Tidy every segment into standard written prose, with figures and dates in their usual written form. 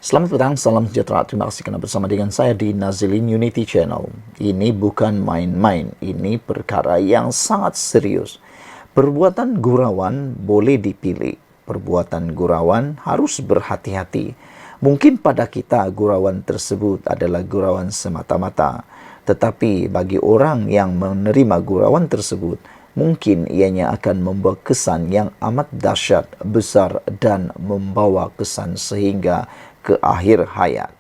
Selamat petang, salam sejahtera. Terima kasih kerana bersama dengan saya di Nazilin Unity Channel. Ini bukan main-main, ini perkara yang sangat serius. Perbuatan gurauan boleh dipilih. Perbuatan gurauan harus berhati-hati. Mungkin pada kita gurauan tersebut adalah gurauan semata-mata. Tetapi bagi orang yang menerima gurauan tersebut, mungkin ianya akan membawa kesan yang amat dahsyat, besar dan membawa kesan sehingga ke akhir hayat.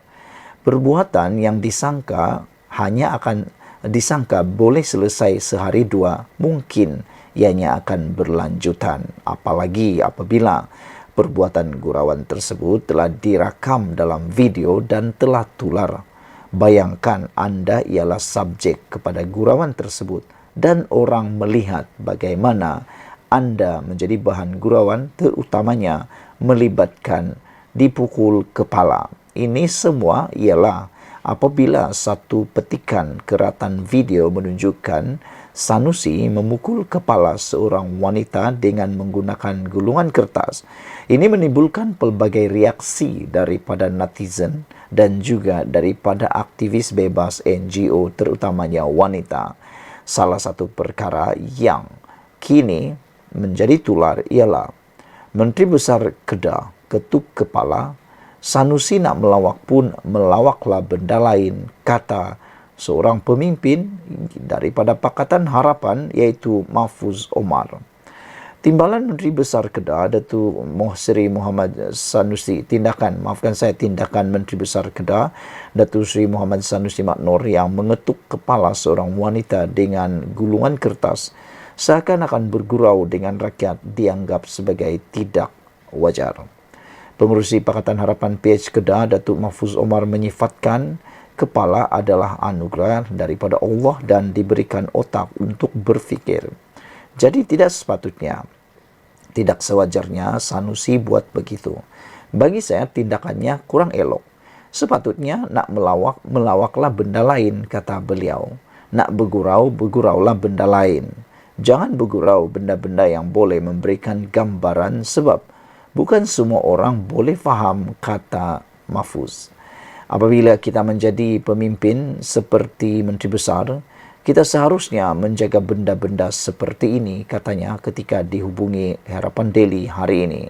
Perbuatan yang disangka hanya akan disangka boleh selesai sehari dua, mungkin ianya akan berlanjutan. Apalagi apabila perbuatan gurauan tersebut telah direkam dalam video dan telah tular. Bayangkan anda ialah subjek kepada gurauan tersebut dan orang melihat bagaimana anda menjadi bahan gurauan, terutamanya melibatkan dipukul kepala. Ini semua ialah apabila satu petikan keratan video menunjukkan Sanusi memukul kepala seorang wanita dengan menggunakan gulungan kertas. Ini menimbulkan pelbagai reaksi daripada netizen dan juga daripada aktivis bebas NGO, terutamanya wanita. Salah satu perkara yang kini menjadi tular ialah Menteri Besar Kedah ketuk kepala, Sanusi nak melawak pun melawaklah benda lain, kata seorang pemimpin daripada Pakatan Harapan iaitu Mahfuz Omar. Timbalan Menteri Besar Kedah, Datuk Seri Muhammad Sanusi, tindakan Menteri Besar Kedah, Datuk Seri Muhammad Sanusi Maknor yang mengetuk kepala seorang wanita dengan gulungan kertas seakan-akan bergurau dengan rakyat dianggap sebagai tidak wajar. Pengerusi Pakatan Harapan PH Kedah, Datuk Mahfuz Omar menyifatkan kepala adalah anugerah daripada Allah dan diberikan otak untuk berfikir. Jadi tidak sepatutnya, tidak sewajarnya Sanusi buat begitu. Bagi saya tindakannya kurang elok. Sepatutnya nak melawaklah benda lain, kata beliau. Nak bergurau, berguraulah benda lain. Jangan bergurau benda-benda yang boleh memberikan gambaran sebab bukan semua orang boleh faham, kata Mahfuz. Apabila kita menjadi pemimpin seperti Menteri Besar, kita seharusnya menjaga benda-benda seperti ini, katanya ketika dihubungi Harapan Daily hari ini.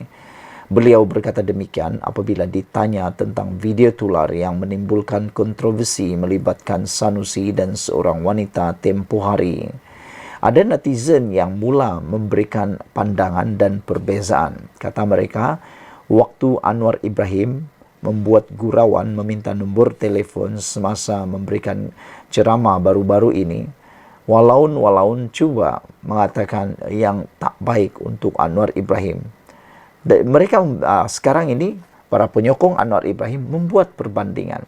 Beliau berkata demikian apabila ditanya tentang video tular yang menimbulkan kontroversi melibatkan Sanusi dan seorang wanita tempoh hari. Ada netizen yang mula memberikan pandangan dan perbezaan. Kata mereka, waktu Anwar Ibrahim membuat gurauan meminta nombor telefon semasa memberikan ceramah baru-baru ini, walaun cuba mengatakan yang tak baik untuk Anwar Ibrahim. Mereka sekarang ini, para penyokong Anwar Ibrahim membuat perbandingan.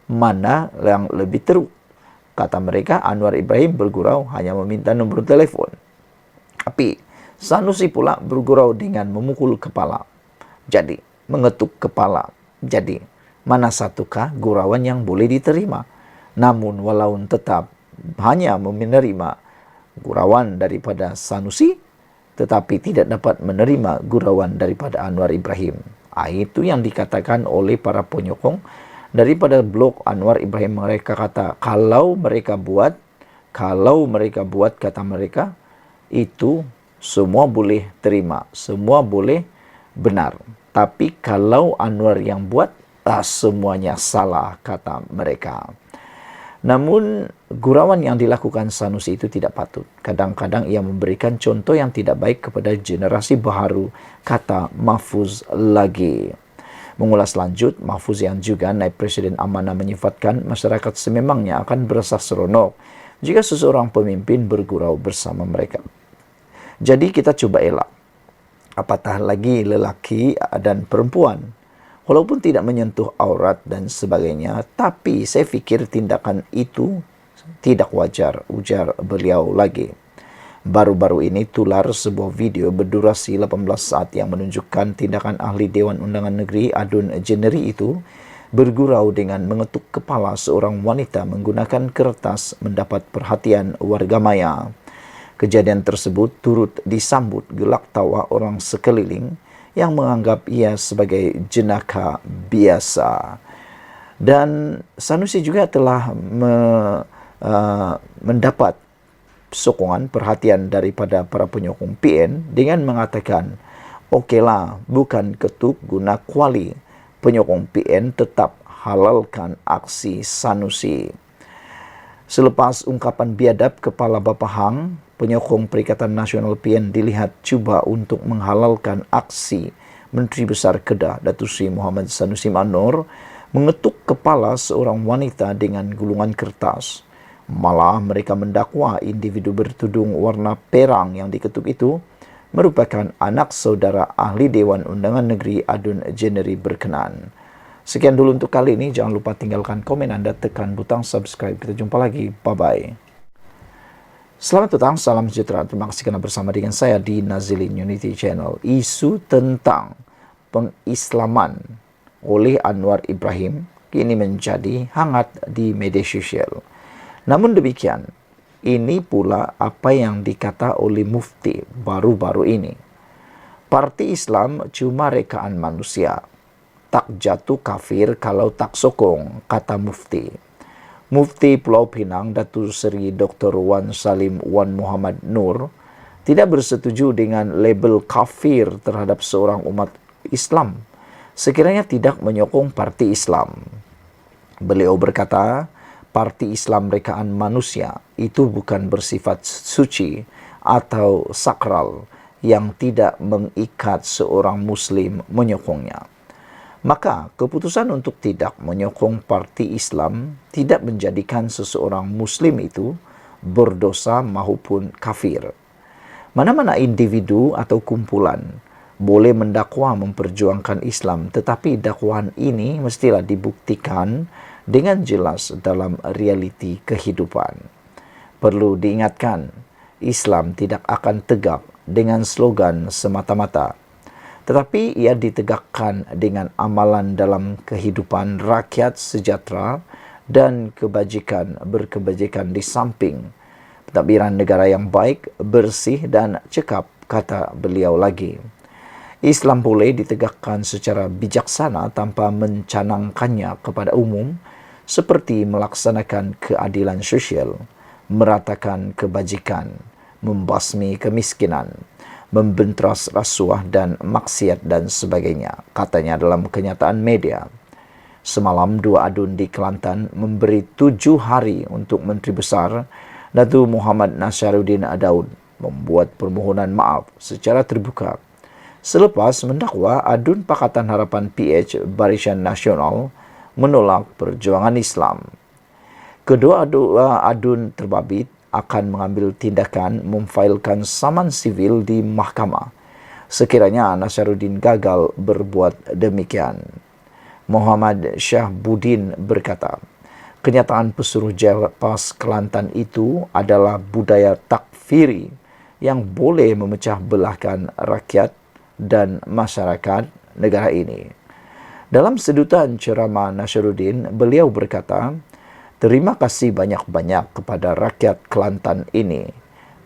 Mana yang lebih teruk? Kata mereka, Anwar Ibrahim bergurau hanya meminta nombor telefon. Tapi Sanusi pula bergurau dengan memukul kepala. Jadi, mengetuk kepala. Jadi, mana satukah gurauan yang boleh diterima? Namun, walaupun tetap hanya menerima gurauan daripada Sanusi, tetapi tidak dapat menerima gurauan daripada Anwar Ibrahim. Itu yang dikatakan oleh para penyokong daripada blog Anwar Ibrahim. Mereka kata, kalau mereka buat, kata mereka, itu semua boleh terima, semua boleh benar. Tapi kalau Anwar yang buat, semuanya salah, kata mereka. Namun, gurauan yang dilakukan Sanusi itu tidak patut. Kadang-kadang ia memberikan contoh yang tidak baik kepada generasi baru, kata Mahfuz lagi. Mengulas lanjut, Mahfuz yang juga naib Presiden amanah menyifatkan masyarakat sememangnya akan berasa seronok jika seseorang pemimpin bergurau bersama mereka. Jadi kita coba elak. Apatah lagi lelaki dan perempuan. Walaupun tidak menyentuh aurat dan sebagainya, tapi saya fikir tindakan itu tidak wajar, ujar beliau lagi. Baru-baru ini tular sebuah video berdurasi 18 saat yang menunjukkan tindakan ahli Dewan Undangan Negeri Adun Jeneri itu bergurau dengan mengetuk kepala seorang wanita menggunakan kertas mendapat perhatian warga maya. Kejadian tersebut turut disambut gelak tawa orang sekeliling yang menganggap ia sebagai jenaka biasa. Dan Sanusi juga telah mendapat sokongan perhatian daripada para penyokong PN dengan mengatakan, okeylah, bukan ketuk guna kuali. Penyokong PN tetap halalkan aksi Sanusi. Selepas ungkapan biadab Kepala Bapa Hang, penyokong Perikatan Nasional PN dilihat cuba untuk menghalalkan aksi Menteri Besar Kedah Datuk Seri Muhammad Sanusi Manor mengetuk kepala seorang wanita dengan gulungan kertas. Malah mereka mendakwa individu bertudung warna perang yang diketuk itu merupakan anak saudara ahli Dewan Undangan Negeri Adun Jeneri berkenan. Sekian dulu untuk kali ini. Jangan lupa tinggalkan komen Anda, tekan butang subscribe. Kita jumpa lagi. Bye-bye. Selamat petang, salam sejahtera. Terima kasih kerana bersama dengan saya di Nazilin Unity Channel. Isu tentang pengislaman oleh Anwar Ibrahim kini menjadi hangat di media sosial. Namun demikian, ini pula apa yang dikata oleh Mufti baru-baru ini. Parti Islam cuma rekaan manusia. Tak jatuh kafir kalau tak sokong, kata Mufti. Mufti Pulau Pinang Datuk Seri Dr. Wan Salim Wan Muhammad Nur tidak bersetuju dengan label kafir terhadap seorang umat Islam sekiranya tidak menyokong parti Islam. Beliau berkata, parti Islam rekaan manusia itu bukan bersifat suci atau sakral yang tidak mengikat seorang Muslim menyokongnya. Maka keputusan untuk tidak menyokong parti Islam tidak menjadikan seseorang Muslim itu berdosa maupun kafir. Mana-mana individu atau kumpulan boleh mendakwa memperjuangkan Islam, tetapi dakwaan ini mestilah dibuktikan dengan jelas dalam realiti kehidupan. Perlu diingatkan, Islam tidak akan tegak dengan slogan semata-mata, tetapi ia ditegakkan dengan amalan dalam kehidupan rakyat sejahtera dan berkebajikan di samping pentadbiran negara yang baik, bersih dan cekap, kata beliau lagi. Islam boleh ditegakkan secara bijaksana tanpa mencanangkannya kepada umum, seperti melaksanakan keadilan sosial, meratakan kebajikan, membasmi kemiskinan, membenteras rasuah dan maksiat dan sebagainya, katanya dalam kenyataan media. Semalam dua adun di Kelantan memberi 7 hari untuk Menteri Besar Datuk Muhammad Nasharuddin Daud membuat permohonan maaf secara terbuka selepas mendakwa adun Pakatan Harapan PH Barisan Nasional menolak perjuangan Islam. Kedua adun terbabit akan mengambil tindakan memfailkan saman sivil di mahkamah sekiranya Nasharuddin gagal berbuat demikian. Muhammad Syahbudin berkata, kenyataan pesuruh Jalpas Kelantan itu adalah budaya takfiri yang boleh memecah belahkan rakyat dan masyarakat negara ini. Dalam sedutan ceramah Nasharuddin, beliau berkata, terima kasih banyak-banyak kepada rakyat Kelantan ini.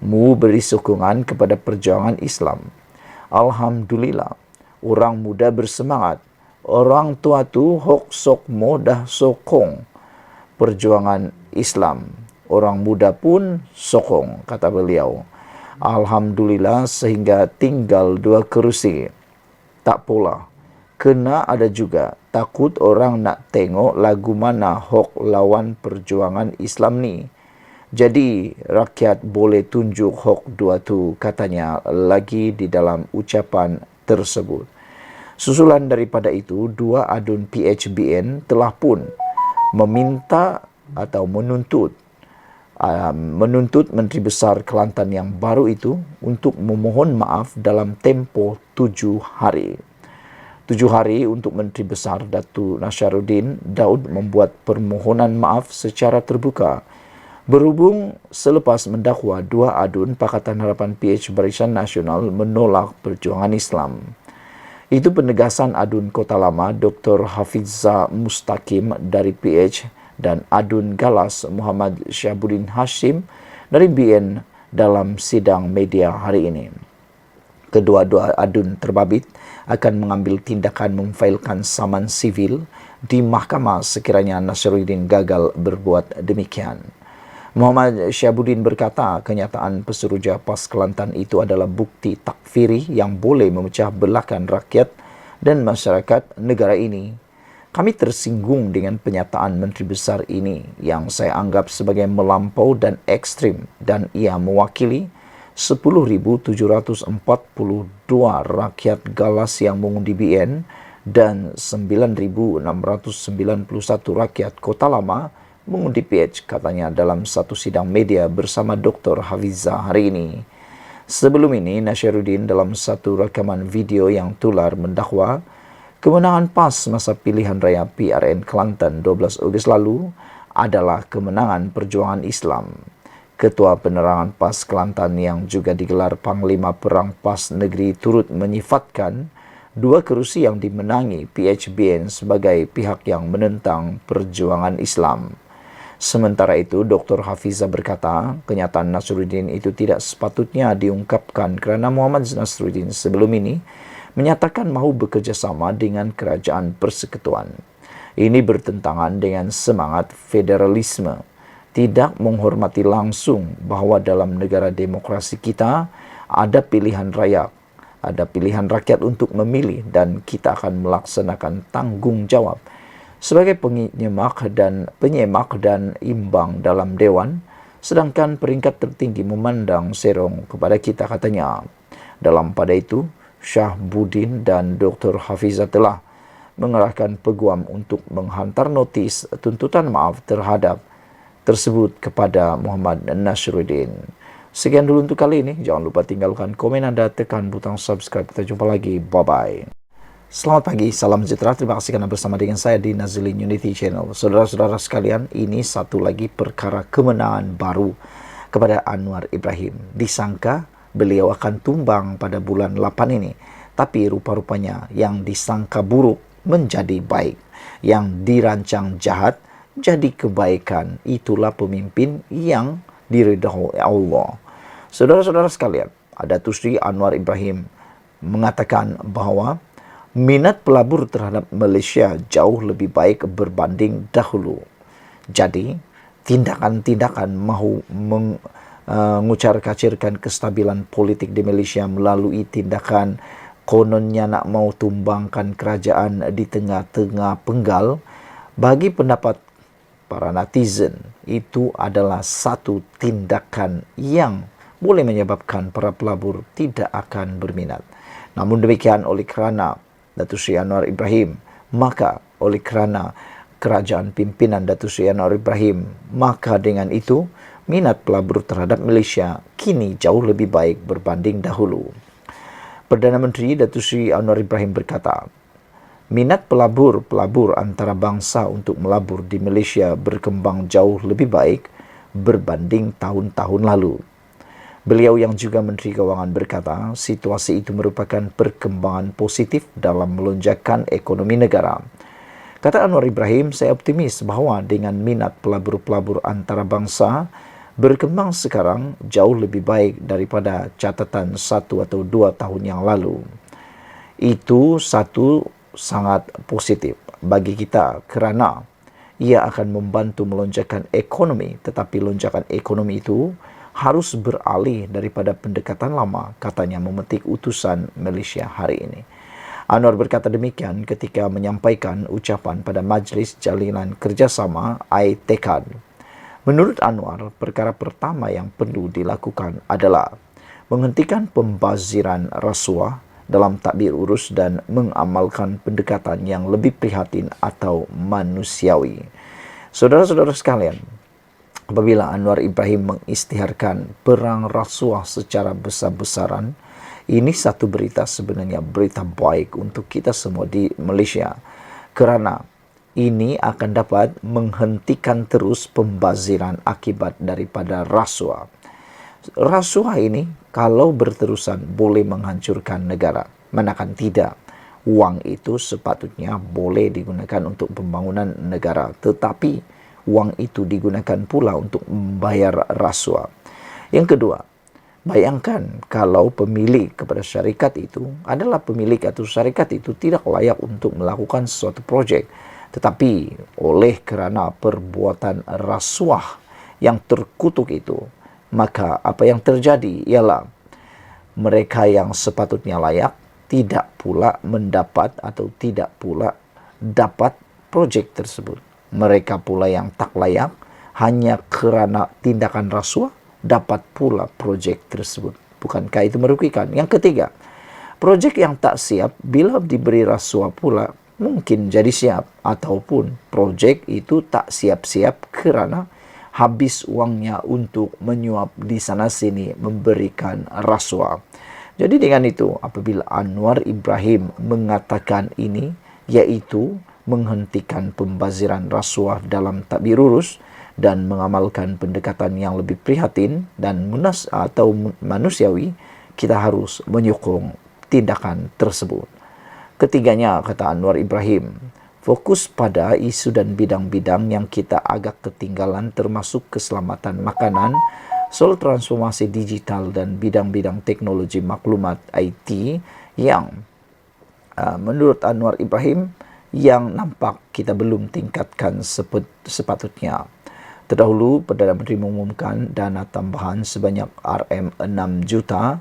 Mu beri sokongan kepada perjuangan Islam. Alhamdulillah, orang muda bersemangat. Orang tua tu hok sok modah sokong perjuangan Islam. Orang muda pun sokong, kata beliau. Alhamdulillah sehingga tinggal 2 kerusi. Tak pula, kena ada juga takut orang nak tengok lagu mana hok lawan perjuangan Islam ni. Jadi rakyat boleh tunjuk hok 2 tu, katanya lagi di dalam ucapan tersebut. Susulan daripada itu, 2 adun PHBN telah pun meminta atau menuntut Menteri Besar Kelantan yang baru itu untuk memohon maaf dalam tempoh 7 hari. 7 hari untuk Menteri Besar Datuk Nasharuddin Daud membuat permohonan maaf secara terbuka berhubung selepas mendakwa 2 adun Pakatan Harapan PH Barisan Nasional menolak perjuangan Islam. Itu penegasan adun Kota Lama Dr. Hafizah Mustaqim dari PH dan adun Galas Muhammad Syahbudin Hashim dari BN dalam sidang media hari ini. Kedua-dua adun terbabit akan mengambil tindakan memfailkan saman sivil di mahkamah sekiranya Nasruddin gagal berbuat demikian. Muhammad Syabuddin berkata, kenyataan Pesuruhjah PAS Kelantan itu adalah bukti takfiri yang boleh memecah belahkan rakyat dan masyarakat negara ini. Kami tersinggung dengan penyataan Menteri Besar ini yang saya anggap sebagai melampau dan ekstrim, dan ia mewakili 10.742 rakyat galas yang mengundi BN dan 9.691 rakyat Kota Lama mengundi PH, katanya dalam satu sidang media bersama Dr. Hafiza hari ini. Sebelum ini, Nasruddin dalam satu rekaman video yang tular mendakwa kemenangan PAS masa pilihan raya PRN Kelantan 12 Ogos lalu adalah kemenangan perjuangan Islam. Ketua Penerangan PAS Kelantan yang juga digelar Panglima Perang PAS Negeri turut menyifatkan dua kerusi yang dimenangi PHBN sebagai pihak yang menentang perjuangan Islam. Sementara itu, Dr. Hafiza berkata, kenyataan Nasruddin itu tidak sepatutnya diungkapkan kerana Muhammad Nasruddin sebelum ini menyatakan mahu bekerjasama dengan Kerajaan Persekutuan. Ini bertentangan dengan semangat federalisme, tidak menghormati langsung bahawa dalam negara demokrasi kita ada pilihan rakyat untuk memilih, dan kita akan melaksanakan tanggungjawab sebagai penyemak dan imbang dalam Dewan, sedangkan peringkat tertinggi memandang serong kepada kita, katanya. Dalam pada itu, Syabuddin dan Dr. Hafiza telah mengerahkan peguam untuk menghantar notis tuntutan maaf terhadap tersebut kepada Muhammad Nasruddin. Sekian dulu untuk kali ini. Jangan lupa tinggalkan komen Anda, tekan butang subscribe. Kita jumpa lagi. Bye-bye. Selamat pagi, salam sejahtera. Terima kasih karena bersama dengan saya di Nazilin Unity Channel. Saudara-saudara sekalian, ini satu lagi perkara kemenangan baru kepada Anwar Ibrahim. Disangka beliau akan tumbang pada bulan 8 ini. Tapi rupa-rupanya yang disangka buruk menjadi baik. Yang dirancang jahat jadi kebaikan. Itulah pemimpin yang diridhoi Allah. Saudara-saudara sekalian, Datuk Seri Anwar Ibrahim mengatakan bahawa minat pelabur terhadap Malaysia jauh lebih baik berbanding dahulu. Jadi, tindakan-tindakan mahu mengucar-kacirkan kestabilan politik di Malaysia melalui tindakan kononnya nak mau tumbangkan kerajaan di tengah-tengah penggal, bagi pendapat para netizen, itu adalah satu tindakan yang boleh menyebabkan para pelabur tidak akan berminat. Namun demikian, oleh kerana Datuk Seri Anwar Ibrahim, maka oleh kerana kerajaan pimpinan Datuk Seri Anwar Ibrahim, maka dengan itu minat pelabur terhadap Malaysia kini jauh lebih baik berbanding dahulu. Perdana Menteri Datuk Seri Anwar Ibrahim berkata, minat pelabur antara bangsa untuk melabur di Malaysia berkembang jauh lebih baik berbanding tahun-tahun lalu. Beliau yang juga Menteri Kewangan berkata, situasi itu merupakan perkembangan positif dalam melonjakkan ekonomi negara. Kata Anwar Ibrahim, saya optimis bahawa dengan minat pelabur-pelabur antara bangsa berkembang sekarang jauh lebih baik daripada catatan 1 atau 2 tahun yang lalu. Itu satu sangat positif bagi kita kerana ia akan membantu melonjakkan ekonomi, tetapi lonjakan ekonomi itu harus beralih daripada pendekatan lama, katanya memetik utusan Malaysia hari ini. Anwar berkata demikian ketika menyampaikan ucapan pada Majlis Jalinan Kerjasama ITECAD. Menurut Anwar, perkara pertama yang perlu dilakukan adalah menghentikan pembaziran rasuah dalam tadbir urus dan mengamalkan pendekatan yang lebih prihatin atau manusiawi. Saudara-saudara sekalian, apabila Anwar Ibrahim mengisytiharkan perang rasuah secara besar-besaran, ini satu berita, sebenarnya berita baik untuk kita semua di Malaysia, kerana ini akan dapat menghentikan terus pembaziran akibat daripada rasuah. Rasuah ini kalau berterusan boleh menghancurkan negara. Manakan tidak, wang itu sepatutnya boleh digunakan untuk pembangunan negara, tetapi wang itu digunakan pula untuk membayar rasuah. Yang kedua, Bayangkan kalau pemilik kepada syarikat itu adalah pemilik atau syarikat itu tidak layak untuk melakukan suatu proyek, tetapi oleh kerana perbuatan rasuah yang terkutuk itu, maka apa yang terjadi ialah mereka yang sepatutnya layak tidak pula mendapat atau tidak pula dapat proyek tersebut. Mereka pula yang tak layak hanya kerana tindakan rasuah dapat pula proyek tersebut. Bukankah itu merugikan? Yang ketiga, proyek yang tak siap bila diberi rasuah pula mungkin jadi siap, ataupun proyek itu tak siap-siap kerana habis uangnya untuk menyuap di sana sini memberikan rasuah. Jadi dengan itu, apabila Anwar Ibrahim mengatakan ini, yaitu menghentikan pembaziran rasuah dalam tadbir urus dan mengamalkan pendekatan yang lebih prihatin dan manusiawi, kita harus menyokong tindakan tersebut. Ketiganya, kata Anwar Ibrahim, fokus pada isu dan bidang-bidang yang kita agak ketinggalan termasuk keselamatan makanan, soal transformasi digital dan bidang-bidang teknologi maklumat IT yang menurut Anwar Ibrahim yang nampak kita belum tingkatkan sepatutnya. Terdahulu, Perdana Menteri mengumumkan dana tambahan sebanyak RM6 juta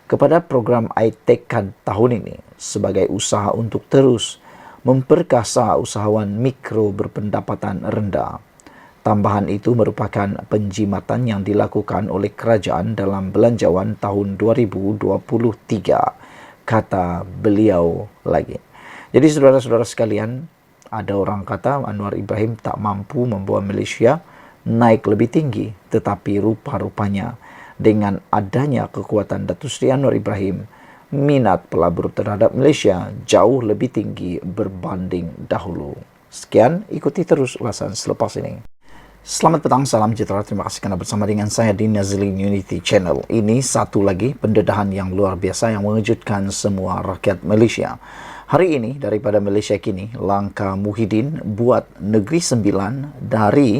kepada program iTechCAD tahun ini sebagai usaha untuk terus memperkasa usahawan mikro berpendapatan rendah. Tambahan itu merupakan penjimatan yang dilakukan oleh kerajaan dalam belanjawan tahun 2023, kata beliau lagi. Jadi saudara-saudara sekalian, ada orang kata Anwar Ibrahim tak mampu membawa Malaysia naik lebih tinggi, tetapi rupa-rupanya dengan adanya kekuatan Datuk Seri Anwar Ibrahim, minat pelabur terhadap Malaysia jauh lebih tinggi berbanding dahulu. Sekian, ikuti terus ulasan selepas ini. Selamat petang, salam sejahtera. Terima kasih kerana bersama dengan saya di Nazilin Unity Channel. Ini satu lagi pendedahan yang luar biasa yang mengejutkan semua rakyat Malaysia. Hari ini daripada Malaysia kini, langkah Muhyiddin buat Negeri Sembilan dari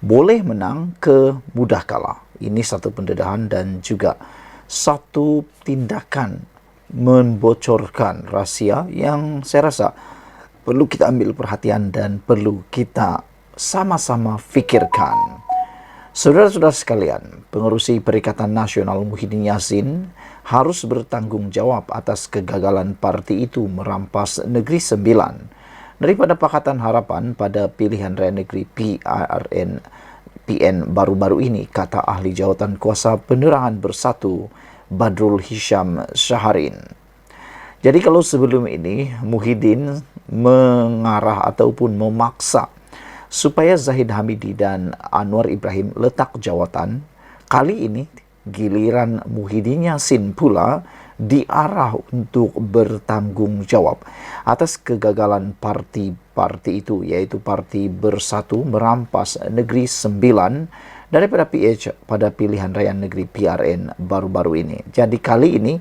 boleh menang ke mudah kalah. Ini satu pendedahan dan juga satu tindakan membocorkan rahsia yang saya rasa perlu kita ambil perhatian dan perlu kita sama-sama fikirkan. Saudara-saudara sekalian, pengerusi Perikatan Nasional Muhyiddin Yassin harus bertanggung jawab atas kegagalan parti itu merampas Negeri Sembilan daripada Pakatan Harapan pada pilihan raya negeri PN baru-baru ini, kata ahli jawatan kuasa penerangan bersatu Badrul Hisham Syaharin. Jadi kalau sebelum ini Muhyiddin mengarah ataupun memaksa supaya Zahid Hamidi dan Anwar Ibrahim letak jawatan, kali ini giliran Muhyiddin Yassin pula diarah untuk bertanggung jawab atas kegagalan parti itu, yaitu Parti Bersatu merampas Negeri Sembilan daripada PH pada pilihan raya negeri PRN baru-baru ini. Jadi kali ini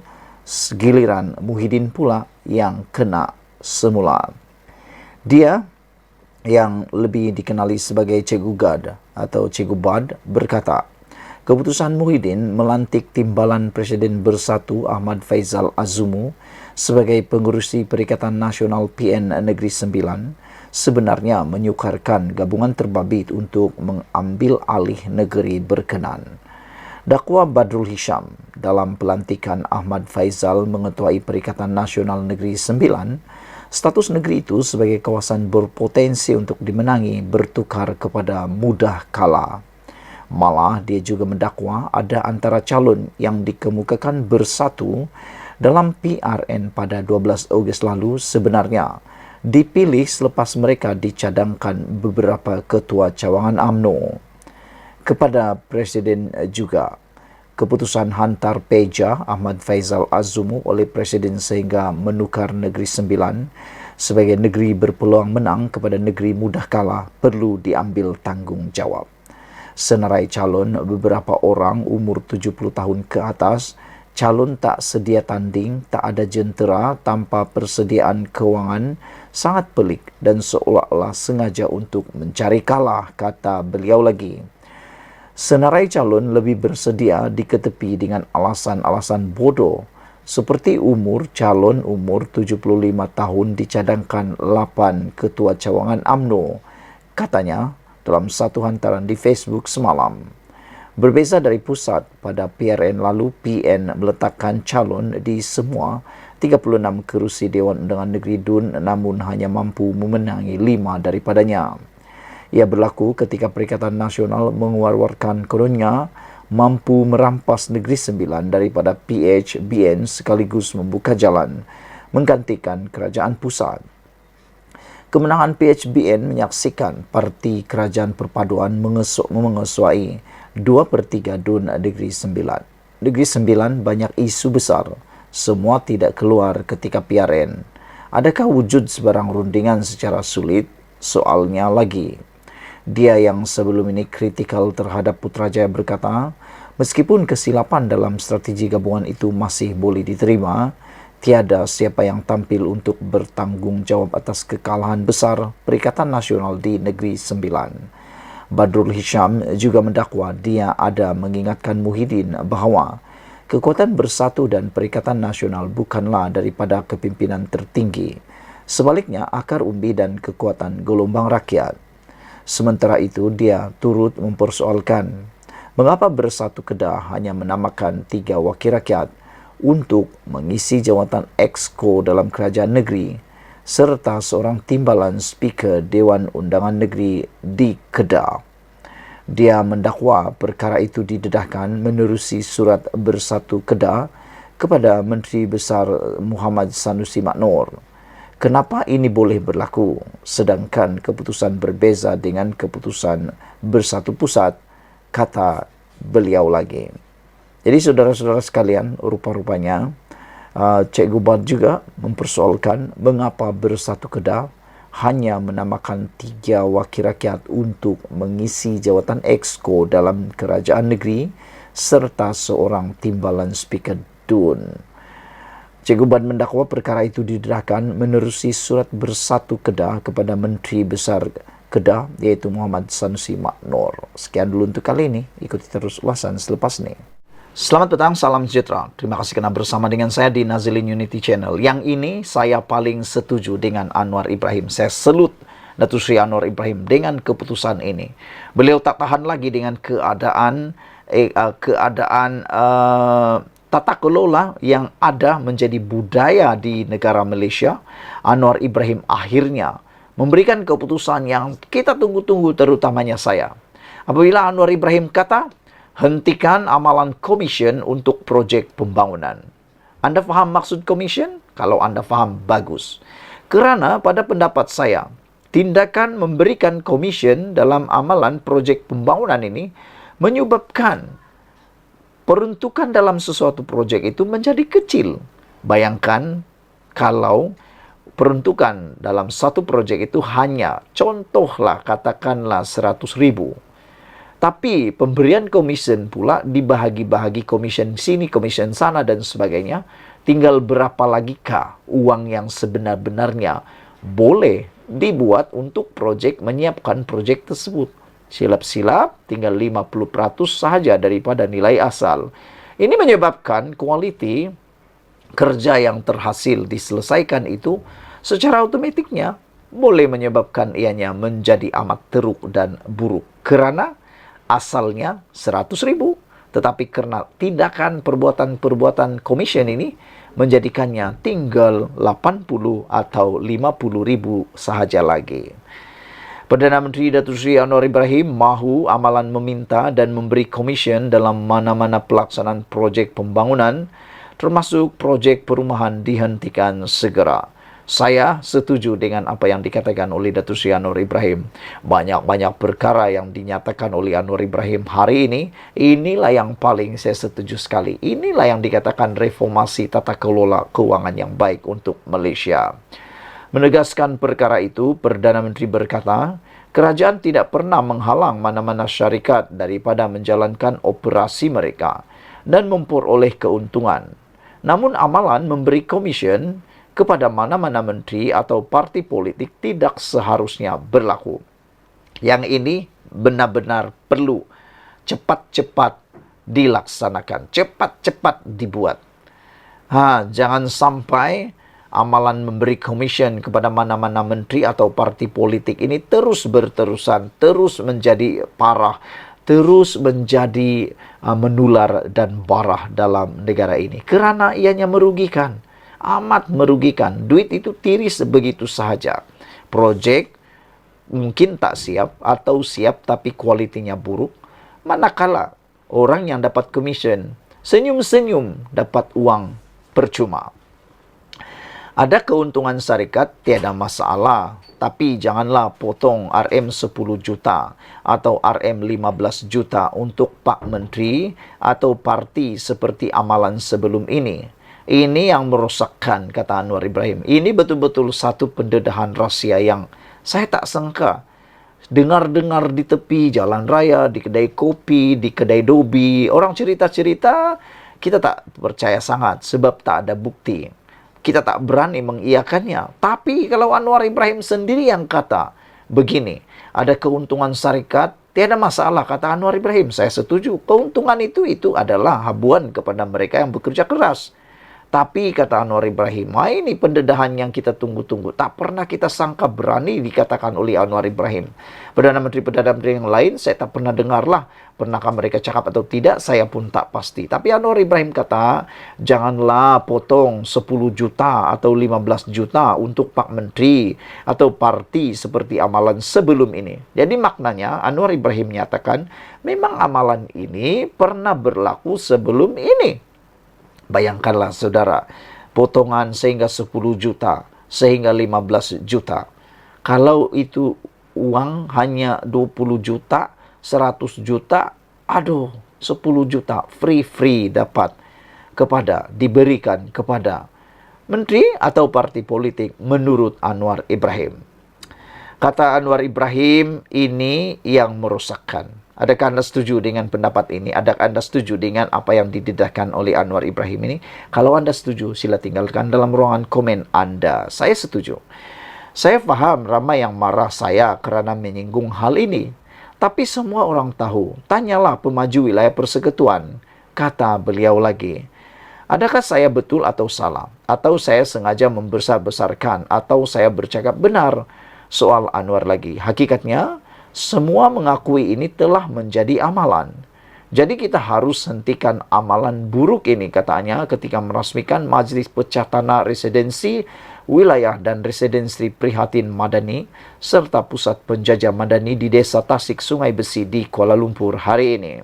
giliran Muhyiddin pula yang kena semula. Dia yang lebih dikenali sebagai Cikgu Gad atau Cikgu Bad berkata, keputusan Muhyiddin melantik Timbalan Presiden Bersatu Ahmad Faizal Azumu sebagai pengerusi Perikatan Nasional PN Negeri Sembilan sebenarnya menyukarkan gabungan terbabit untuk mengambil alih negeri berkenan. Dakwa Badrul Hisham dalam pelantikan Ahmad Faizal mengetuai Perikatan Nasional Negeri Sembilan, status negeri itu sebagai kawasan berpotensi untuk dimenangi bertukar kepada mudah kalah. Malah dia juga mendakwa ada antara calon yang dikemukakan bersatu dalam PRN pada 12 Ogos lalu sebenarnya dipilih selepas mereka dicadangkan beberapa ketua cawangan UMNO. Kepada Presiden juga, keputusan hantar peja Ahmad Faizal Azumu oleh Presiden sehingga menukar Negeri Sembilan sebagai negeri berpeluang menang kepada negeri mudah kalah perlu diambil tanggung jawab. Senarai calon beberapa orang umur 70 tahun ke atas, calon tak sedia tanding, tak ada jentera, tanpa persediaan kewangan, sangat pelik dan seolah-olah sengaja untuk mencari kalah, kata beliau lagi. Senarai calon lebih bersedia diketepi dengan alasan-alasan bodoh, seperti umur 75 tahun dicadangkan 8 ketua cawangan UMNO, katanya dalam satu hantaran di Facebook semalam. Berbeza dari pusat, pada PRN lalu PN meletakkan calon di semua 36 kerusi Dewan Undangan Negeri DUN namun hanya mampu memenangi 5 daripadanya. Ia berlaku ketika Perikatan Nasional mengeluarkan kononnya mampu merampas Negeri Sembilan daripada PHBN sekaligus membuka jalan menggantikan kerajaan pusat. Kemenangan PHBN menyaksikan Parti Kerajaan Perpaduan mengesuai 2/3 DUN Negeri Sembilan. Negeri Sembilan banyak isu besar, semua tidak keluar ketika PRN. Adakah wujud sebarang rundingan secara sulit? Soalnya lagi. Dia yang sebelum ini kritikal terhadap Putrajaya berkata, meskipun kesilapan dalam strategi gabungan itu masih boleh diterima, tiada siapa yang tampil untuk bertanggung jawab atas kekalahan besar Perikatan Nasional di Negeri Sembilan. Badrul Hisham juga mendakwa dia ada mengingatkan Muhyiddin bahawa kekuatan bersatu dan Perikatan Nasional bukanlah daripada kepimpinan tertinggi. Sebaliknya, akar umbi dan kekuatan gelombang rakyat. Sementara itu, dia turut mempersoalkan mengapa Bersatu Kedah hanya menamakan 3 wakil rakyat untuk mengisi jawatan Exco dalam kerajaan negeri serta seorang timbalan Speaker Dewan Undangan Negeri di Kedah. Dia mendakwa perkara itu didedahkan menerusi surat Bersatu Kedah kepada Menteri Besar Muhammad Sanusi Maknor. Kenapa ini boleh berlaku sedangkan keputusan berbeza dengan keputusan Bersatu Pusat, kata beliau lagi. Jadi saudara-saudara sekalian, rupa-rupanya Cikgu Bad juga mempersoalkan mengapa Bersatu Kedah hanya menamakan 3 wakil rakyat untuk mengisi jawatan Exco dalam kerajaan negeri serta seorang timbalan Speaker DUN. Cikgu Bad mendakwa perkara itu didedahkan menerusi surat Bersatu Kedah kepada Menteri Besar Kedah iaitu Muhammad Sanusi Maknor. Sekian dulu untuk kali ini. Ikuti terus ulasan selepas ini. Selamat petang, salam sejahtera. Terima kasih kerana bersama dengan saya di Nazilin Unity Channel. Yang ini saya paling setuju dengan Anwar Ibrahim. Saya salut Datuk Seri Anwar Ibrahim dengan keputusan ini. Beliau tak tahan lagi dengan keadaan tata kelola yang ada menjadi budaya di negara Malaysia. Anwar Ibrahim akhirnya memberikan keputusan yang kita tunggu-tunggu, terutamanya saya. Apabila Anwar Ibrahim kata, hentikan amalan komisen untuk projek pembangunan. Anda faham maksud komisen? Kalau anda faham, bagus. Kerana pada pendapat saya, tindakan memberikan komisen dalam amalan projek pembangunan ini menyebabkan peruntukan dalam sesuatu projek itu menjadi kecil. Bayangkan kalau peruntukan dalam satu projek itu hanya, contohlah katakanlah 100,000. Tapi pemberian komisen pula dibahagi-bahagi, komisen sini, komisen sana dan sebagainya. Tinggal berapa lagi kah uang yang sebenar-benarnya boleh dibuat untuk projek, menyiapkan projek tersebut. Silap-silap tinggal 50% sahaja daripada nilai asal. Ini menyebabkan kualiti kerja yang terhasil diselesaikan itu secara otomatiknya boleh menyebabkan ianya menjadi amat teruk dan buruk. Kerana asalnya 100,000, tetapi kerana tindakan perbuatan komisen ini menjadikannya tinggal 80 atau 50,000 sahaja lagi. Perdana Menteri Datuk Seri Anwar Ibrahim mahu amalan meminta dan memberi komisen dalam mana-mana pelaksanaan projek pembangunan, termasuk projek perumahan, dihentikan segera. Saya setuju dengan apa yang dikatakan oleh Datuk Seri Anwar Ibrahim. Banyak-banyak perkara yang dinyatakan oleh Anwar Ibrahim hari ini, inilah yang paling saya setuju sekali. Inilah yang dikatakan reformasi tata kelola keuangan yang baik untuk Malaysia. Menegaskan perkara itu, Perdana Menteri berkata, kerajaan tidak pernah menghalang mana-mana syarikat daripada menjalankan operasi mereka dan memperoleh keuntungan. Namun amalan memberi komisen kepada mana-mana menteri atau parti politik tidak seharusnya berlaku. Yang ini benar-benar perlu cepat-cepat dilaksanakan, cepat-cepat dibuat. Jangan sampai amalan memberi commission kepada mana-mana menteri atau parti politik ini terus berterusan, terus menjadi parah, terus menjadi menular dan barah dalam negara ini. Kerana ianya merugikan, amat merugikan. Duit itu tiris begitu sahaja. Projek mungkin tak siap atau siap tapi kualitinya buruk. Manakala orang yang dapat commission senyum-senyum dapat uang percuma. Ada keuntungan syarikat, tiada masalah. Tapi janganlah potong RM 10 juta atau RM 15 juta untuk Pak Menteri atau parti seperti amalan sebelum ini. Ini yang merosakkan, kata Anwar Ibrahim. Ini betul-betul satu pendedahan rahsia yang saya tak sangka. Dengar-dengar di tepi jalan raya, di kedai kopi, di kedai dobi, orang cerita-cerita, kita tak percaya sangat sebab tak ada bukti. Kita tak berani mengiyakannya. Tapi kalau Anwar Ibrahim sendiri yang kata begini, ada keuntungan syarikat, tiada masalah, kata Anwar Ibrahim. Saya setuju. Keuntungan itu adalah habuan kepada mereka yang bekerja keras. Tapi kata Anwar Ibrahim, ini pendedahan yang kita tunggu-tunggu. Tak pernah kita sangka berani dikatakan oleh Anwar Ibrahim. Perdana Menteri-Perdana Menteri yang lain saya tak pernah dengarlah. Pernahkah mereka cakap atau tidak, saya pun tak pasti. Tapi Anwar Ibrahim kata, janganlah potong 10 juta atau 15 juta untuk Pak Menteri atau parti seperti amalan sebelum ini. Jadi maknanya Anwar Ibrahim menyatakan, memang amalan ini pernah berlaku sebelum ini. Bayangkanlah saudara, potongan sehingga 10 juta, sehingga 15 juta. Kalau itu uang hanya 20 juta, 100 juta, 10 juta free dapat diberikan kepada menteri atau parti politik menurut Anwar Ibrahim. Kata Anwar Ibrahim, ini yang merosakkan. Adakah Anda setuju dengan pendapat ini? Adakah Anda setuju dengan apa yang didedahkan oleh Anwar Ibrahim ini? Kalau Anda setuju, sila tinggalkan dalam ruangan komen Anda. Saya setuju. Saya faham ramai yang marah saya kerana menyinggung hal ini. Tapi semua orang tahu. Tanyalah pemaju wilayah persekutuan. Kata beliau lagi. Adakah saya betul atau salah? Atau saya sengaja membesar-besarkan? Atau saya bercakap benar? Soal Anwar lagi. Hakikatnya, semua mengakui ini telah menjadi amalan. Jadi kita harus hentikan amalan buruk ini, katanya, ketika merasmikan Majlis Pecah Tanah Residensi Wilayah dan Residensi Prihatin Madani serta Pusat Penjajah Madani di Desa Tasik Sungai Besi di Kuala Lumpur hari ini.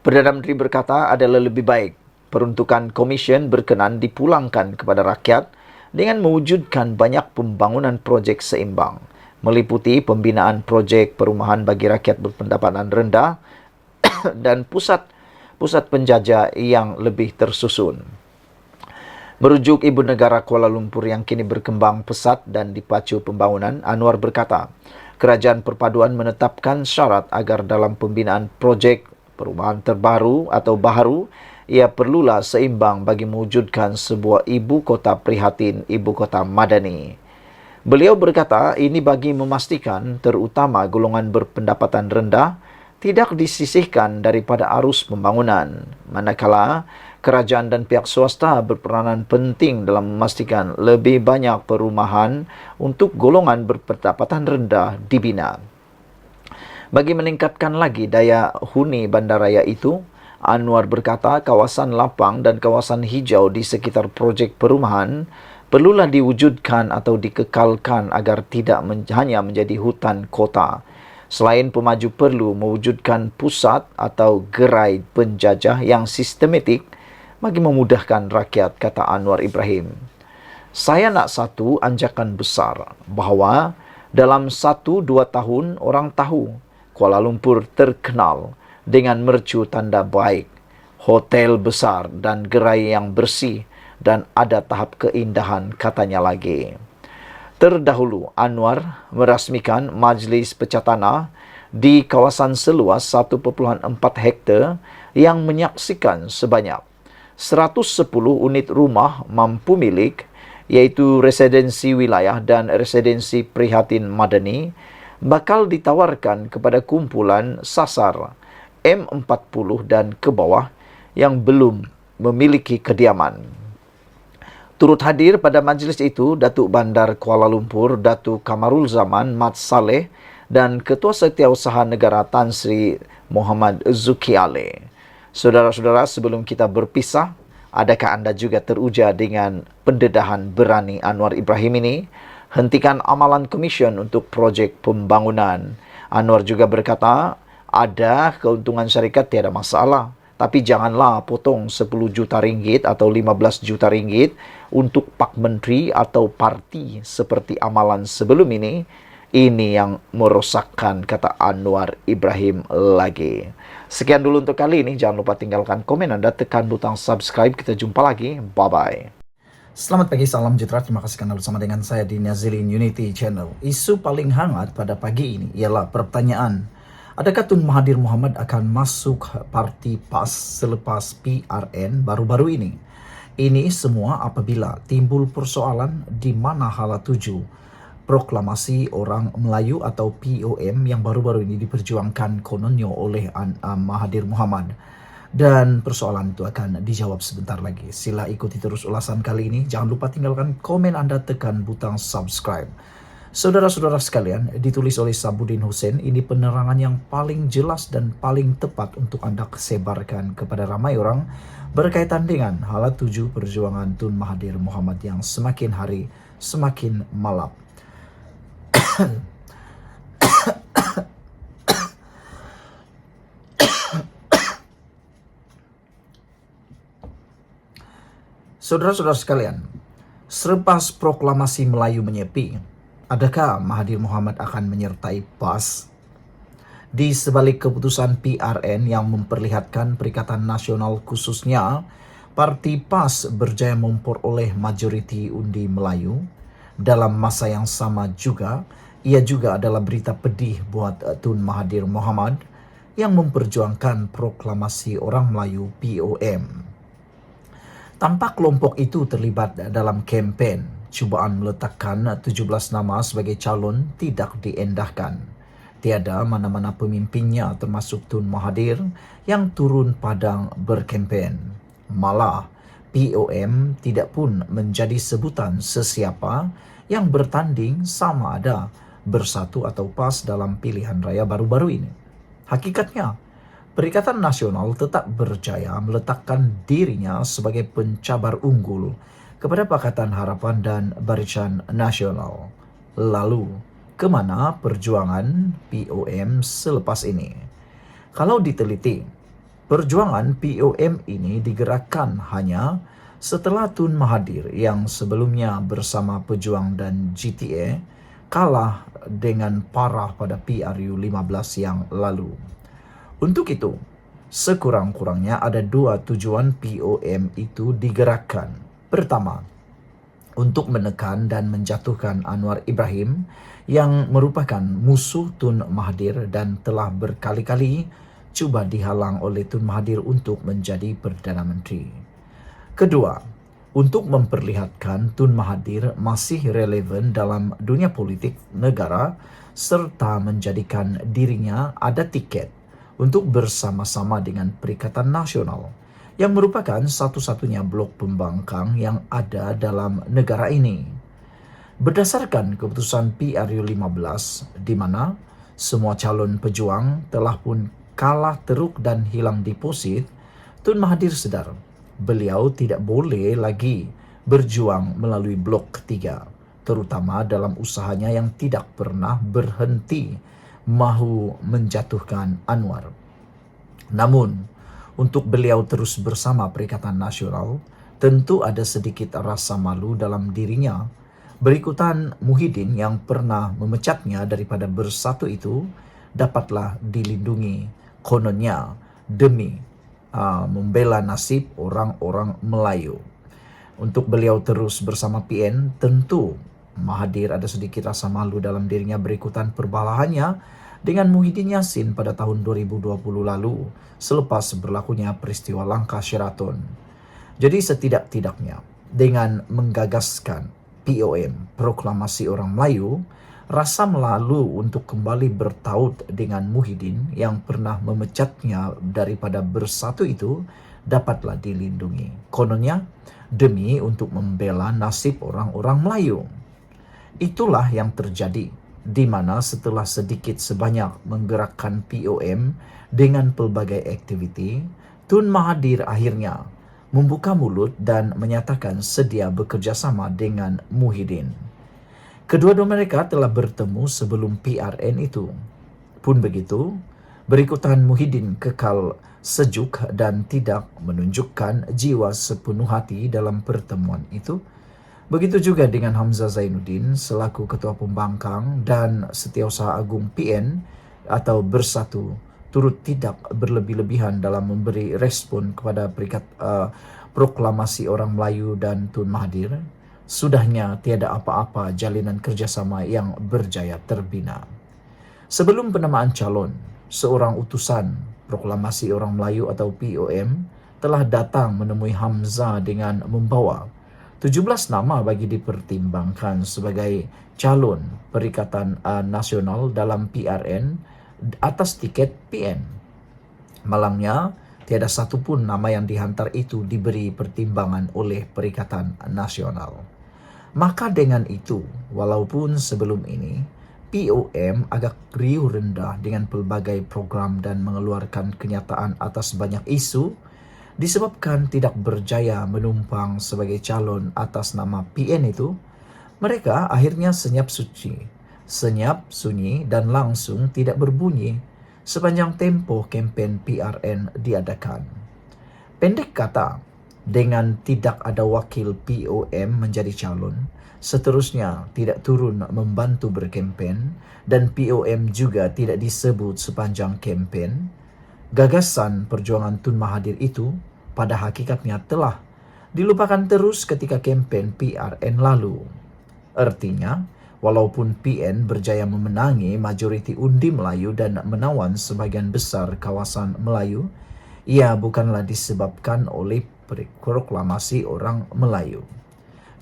Perdana Menteri berkata adalah lebih baik peruntukan komisen berkenan dipulangkan kepada rakyat dengan mewujudkan banyak pembangunan projek seimbang, meliputi pembinaan projek perumahan bagi rakyat berpendapatan rendah dan pusat penjajah yang lebih tersusun. Merujuk Ibu Negara Kuala Lumpur yang kini berkembang pesat dan dipacu pembangunan, Anwar berkata, Kerajaan Perpaduan menetapkan syarat agar dalam pembinaan projek perumahan terbaru atau baharu, ia perlulah seimbang bagi mewujudkan sebuah ibu kota prihatin, ibu kota madani. Beliau berkata ini bagi memastikan terutama golongan berpendapatan rendah tidak disisihkan daripada arus pembangunan. Manakala kerajaan dan pihak swasta berperanan penting dalam memastikan lebih banyak perumahan untuk golongan berpendapatan rendah dibina. Bagi meningkatkan lagi daya huni bandaraya itu, Anwar berkata kawasan lapang dan kawasan hijau di sekitar projek perumahan perlulah diwujudkan atau dikekalkan agar tidak hanya menjadi hutan kota. Selain pemaju perlu mewujudkan pusat atau gerai penjajah yang sistematik bagi memudahkan rakyat, kata Anwar Ibrahim. Saya nak satu anjakan besar bahawa dalam 1-2 tahun orang tahu Kuala Lumpur terkenal dengan mercu tanda baik, hotel besar dan gerai yang bersih, dan ada tahap keindahan, katanya lagi. Terdahulu, Anwar merasmikan Majlis Pecah Tanah di kawasan seluas 1.4 hektar yang menyaksikan sebanyak 110 unit rumah mampu milik, iaitu residensi wilayah dan residensi prihatin madani, bakal ditawarkan kepada kumpulan sasar M40 dan ke bawah yang belum memiliki kediaman. Turut hadir pada majlis itu Datuk Bandar Kuala Lumpur Datuk Kamarul Zaman Mat Saleh dan Ketua Setiausaha Negara Tan Sri Muhammad Zuki Ali. Saudara-saudara, sebelum kita berpisah, adakah anda juga teruja dengan pendedahan berani Anwar Ibrahim ini? Hentikan amalan komision untuk projek pembangunan. Anwar juga berkata, ada keuntungan syarikat tiada masalah. Tapi janganlah potong 10 juta ringgit atau 15 juta ringgit untuk Pak Menteri atau parti seperti amalan sebelum ini. Ini yang merosakkan, kata Anwar Ibrahim lagi. Sekian dulu untuk kali ini. Jangan lupa tinggalkan komen Anda, tekan butang subscribe. Kita jumpa lagi. Bye-bye. Selamat pagi, salam sejahtera. Terima kasih karena bersama dengan saya di Nazilin Unity Channel. Isu paling hangat pada pagi ini ialah pertanyaan, adakah Tun Mahathir Mohamad akan masuk parti PAS selepas PRN baru-baru ini? Ini semua apabila timbul persoalan di mana hala tuju proklamasi orang Melayu atau POM yang baru-baru ini diperjuangkan kononnya oleh Mahathir Mohamad. Dan persoalan itu akan dijawab sebentar lagi. Sila ikuti terus ulasan kali ini. Jangan lupa tinggalkan komen Anda, tekan butang subscribe. Saudara-saudara sekalian, ditulis oleh Sabudin Hussein, ini penerangan yang paling jelas dan paling tepat untuk Anda sebarkan kepada ramai orang berkaitan dengan hala tuju perjuangan Tun Mahathir Mohamad yang semakin hari semakin malap. Saudara-saudara sekalian, selepas proklamasi Melayu menyepi, adakah Mahathir Mohamad akan menyertai PAS? Di sebalik keputusan PRN yang memperlihatkan Perikatan Nasional khususnya, Parti PAS berjaya memperoleh majoriti undi Melayu. Dalam masa yang sama juga, ia juga adalah berita pedih buat Tun Mahathir Mohamad yang memperjuangkan proklamasi orang Melayu POM. Tanpa kelompok itu terlibat dalam kempen, cubaan meletakkan 17 nama sebagai calon tidak diendahkan. Tiada mana-mana pemimpinnya termasuk Tun Mahathir yang turun padang berkempen. Malah, POM tidak pun menjadi sebutan sesiapa yang bertanding sama ada bersatu atau PAS dalam pilihan raya baru-baru ini. Hakikatnya, Perikatan Nasional tetap berjaya meletakkan dirinya sebagai pencabar unggul kepada Pakatan Harapan dan Barisan Nasional. Lalu, kemana perjuangan POM selepas ini? Kalau diteliti, perjuangan POM ini digerakkan hanya setelah Tun Mahathir yang sebelumnya bersama Pejuang dan GTA kalah dengan parah pada PRU 15 yang lalu. Untuk itu, sekurang-kurangnya ada dua tujuan POM itu digerakkan. Pertama, untuk menekan dan menjatuhkan Anwar Ibrahim yang merupakan musuh Tun Mahathir dan telah berkali-kali cuba dihalang oleh Tun Mahathir untuk menjadi Perdana Menteri. Kedua, untuk memperlihatkan Tun Mahathir masih relevan dalam dunia politik negara serta menjadikan dirinya ada tiket untuk bersama-sama dengan Perikatan Nasional yang merupakan satu-satunya blok pembangkang yang ada dalam negara ini. Berdasarkan keputusan PRU 15 di mana semua calon pejuang telah pun kalah teruk dan hilang deposit, Tun Mahathir sedar beliau tidak boleh lagi berjuang melalui blok ketiga, terutama dalam usahanya yang tidak pernah berhenti mahu menjatuhkan Anwar. Namun, untuk beliau terus bersama Perikatan Nasional, tentu ada sedikit rasa malu dalam dirinya. Berikutan Muhyiddin yang pernah memecatnya daripada bersatu itu dapatlah dilindungi kononnya demi membela nasib orang-orang Melayu. Untuk beliau terus bersama PN, tentu Mahathir ada sedikit rasa malu dalam dirinya berikutan perbalahannya dengan Muhyiddin Yassin pada tahun 2020 lalu selepas berlakunya peristiwa langkah Sheraton. Jadi setidak-tidaknya dengan menggagaskan POM, Proklamasi Orang Melayu, Rasa malu untuk kembali bertaut dengan Muhyiddin yang pernah memecatnya daripada bersatu itu dapatlah dilindungi. Kononnya demi untuk membela nasib orang-orang Melayu. Itulah yang terjadi, di mana setelah sedikit sebanyak menggerakkan POM dengan pelbagai aktiviti, Tun Mahathir akhirnya membuka mulut dan menyatakan sedia bekerjasama dengan Muhyiddin. Kedua-dua mereka telah bertemu sebelum PRN itu. Pun begitu, berikutan Muhyiddin kekal sejuk dan tidak menunjukkan jiwa sepenuh hati dalam pertemuan itu. Begitu juga dengan Hamzah Zainuddin selaku Ketua Pembangkang dan Setiausaha Agung PN atau Bersatu turut tidak berlebih-lebihan dalam memberi respon kepada proklamasi orang Melayu dan Tun Mahathir. Sudahnya tiada apa-apa jalinan kerjasama yang berjaya terbina. Sebelum penamaan calon, seorang utusan proklamasi orang Melayu atau POM telah datang menemui Hamzah dengan membawa 17 nama bagi dipertimbangkan sebagai calon Perikatan Nasional dalam PRN atas tiket PN. Malangnya, tiada satu pun nama yang dihantar itu diberi pertimbangan oleh Perikatan Nasional. Maka dengan itu, walaupun sebelum ini POM agak riuh rendah dengan pelbagai program dan mengeluarkan kenyataan atas banyak isu, disebabkan tidak berjaya menumpang sebagai calon atas nama PN itu, mereka akhirnya senyap sunyi dan langsung tidak berbunyi sepanjang tempo kempen PRN diadakan. Pendek kata, dengan tidak ada wakil POM menjadi calon, seterusnya tidak turun membantu berkempen dan POM juga tidak disebut sepanjang kempen, gagasan perjuangan Tun Mahathir itu pada hakikatnya telah dilupakan terus ketika kempen PRN lalu. Artinya, walaupun PN berjaya memenangi majoriti undi Melayu dan menawan sebagian besar kawasan Melayu, ia bukanlah disebabkan oleh proklamasi orang Melayu.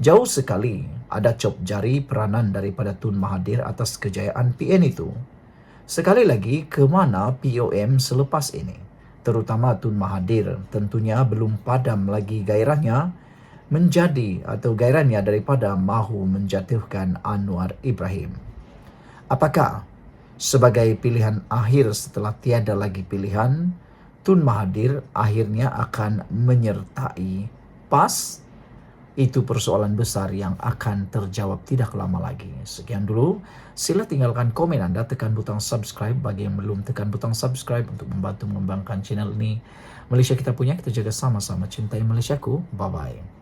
Jauh sekali ada cop jari peranan daripada Tun Mahathir atas kejayaan PN itu. Sekali lagi, kemana POM selepas ini? Terutama Tun Mahathir tentunya belum padam lagi gairahnya daripada mahu menjatuhkan Anwar Ibrahim. Apakah sebagai pilihan akhir setelah tiada lagi pilihan, Tun Mahathir akhirnya akan menyertai PAS? Itu persoalan besar yang akan terjawab tidak lama lagi. Sekian dulu, sila tinggalkan komen Anda, tekan butang subscribe bagi yang belum tekan butang subscribe untuk membantu mengembangkan channel ini. Malaysia kita punya, kita jaga sama-sama, cintai Malaysiaku. Bye-bye.